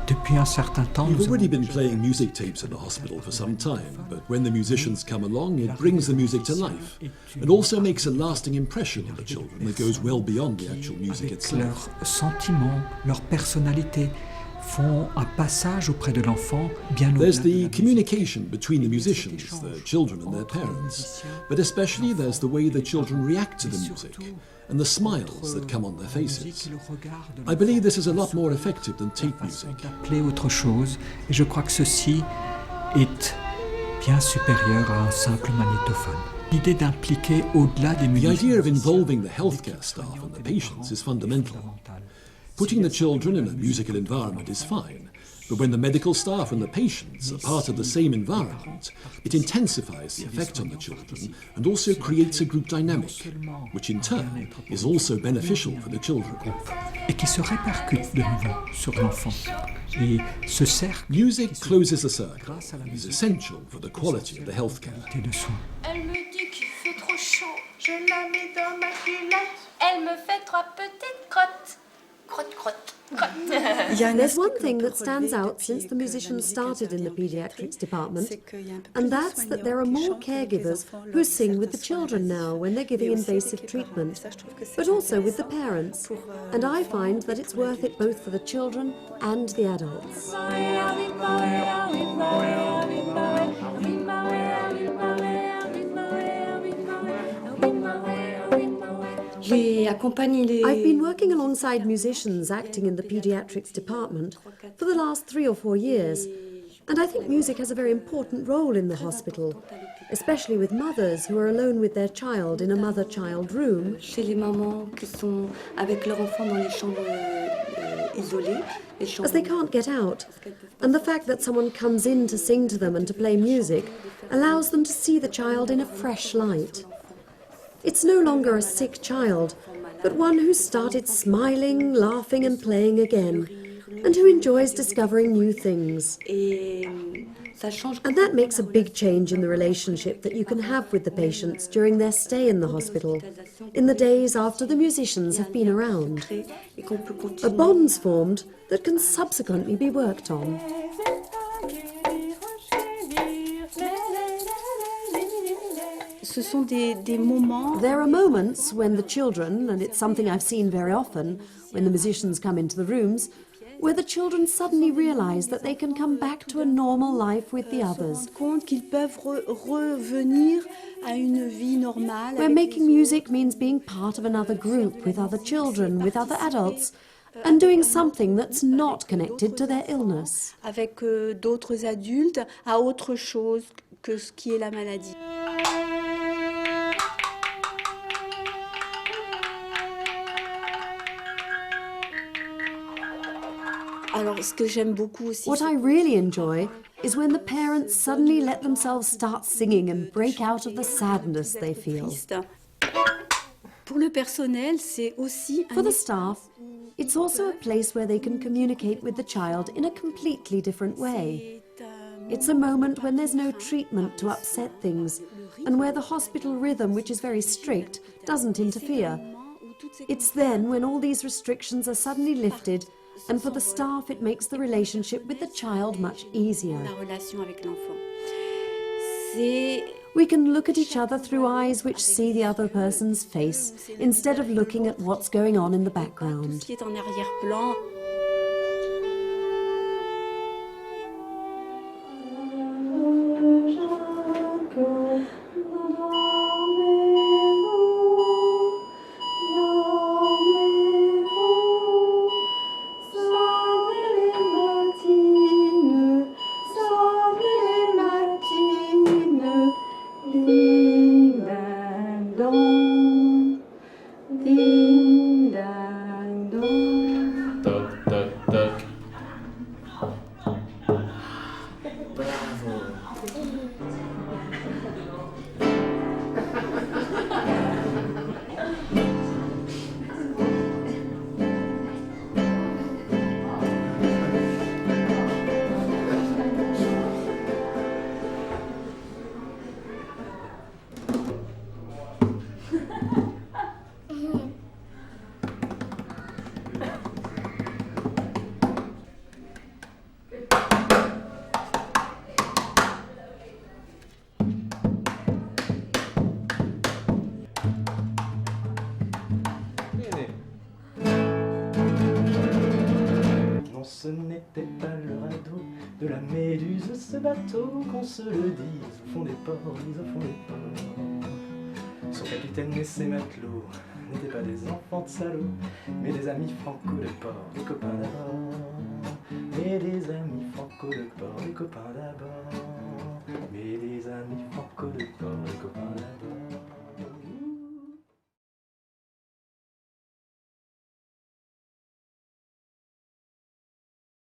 Depuis un certain temps, We've already been playing music tapes in the hospital for some time, but when the musicians come along, it brings the music to life and also makes a lasting impression on the children that goes well beyond the actual music avec itself. leurs sentiments, leur personnalité, font un passage auprès de l'enfant bien au-delà There's de la the musique. communication between the musicians, the children and their parents, but especially there's the way the children react to the music and the smiles that come on their faces. I believe this is a lot more effective than tape music. D'appeler autre chose, et je crois que ceci est bien supérieur à un simple magnétophone. L'idée d'impliquer au-delà des The musiciens idea of involving the healthcare staff and the patients is fundamental. Putting the children in a musical environment is fine, but when the medical staff and the patients are part of the same environment, it intensifies the effect on the children and also creates a group dynamic, which in turn is also beneficial for the children. et qui se répercute de nouveau sur l'enfant. Et ce cercle Music closes the circle and is essential for the quality of the healthcare. de soins. Elle me dit qu'il fait trop chaud, je la mets dans ma culotte. Elle me fait 3 petites crottes. Crotte, crotte, crotte. There's one thing that stands out since the musicians started in the paediatrics department, and that's that there are more caregivers who sing with the children now when they're giving invasive treatment, but also with the parents. And I find that it's worth it both for the children and the adults. I've been working alongside musicians acting in the paediatrics department for the last 3 or 4 years, and I think music has a very important role in the hospital, especially with mothers who are alone with their child in a mother-child room. Chez les mamans qui sont avec leur enfant dans les chambres isolées, As they can't get out, and the fact that someone comes in to sing to them and to play music allows them to see the child in a fresh light. It's no longer a sick child, but one who's started smiling, laughing and playing again, and who enjoys discovering new things. And that makes a big change in the relationship that you can have with the patients during their stay in the hospital, in the days after the musicians have been around. A bond's formed that can subsequently be worked on. There are moments when the children, and it's something I've seen very often when the musicians come into the rooms, where the children suddenly realise that they can come back to a normal life with the others. Where making music means being part of another group with other children, with other adults, and doing something that's not connected to their illness. avec d'autres adultes à autre chose que ce qui est la maladie. Alors, ce que j'aime beaucoup aussi, What I really enjoy is when the parents suddenly let themselves start singing and break out of the sadness they feel. triste. Pour le personnel, c'est aussi For the staff, it's also a place where they can communicate with the child in a completely different way. It's a moment when there's no treatment to upset things, and where the hospital rhythm, which is very strict, doesn't interfere. It's then when all these restrictions are suddenly lifted, and for the staff it makes the relationship with the child much easier. la relation avec l'enfant. C'est We can look at each other through eyes which see the other person's face, instead of looking at what's going on in the ce background. qui est en arrière-plan. Toc, toc, toc. Non, ce n'était pas le radeau de la méduse, ce bateau, qu'on se le dise, au fond des ports, ils au fond des ports. Son capitaine et ses matelots n'étaient pas des enfants de salauds, mais des amis franco de port, des copains d'abord. Mais des amis franco de port, des copains d'abord. Mais des amis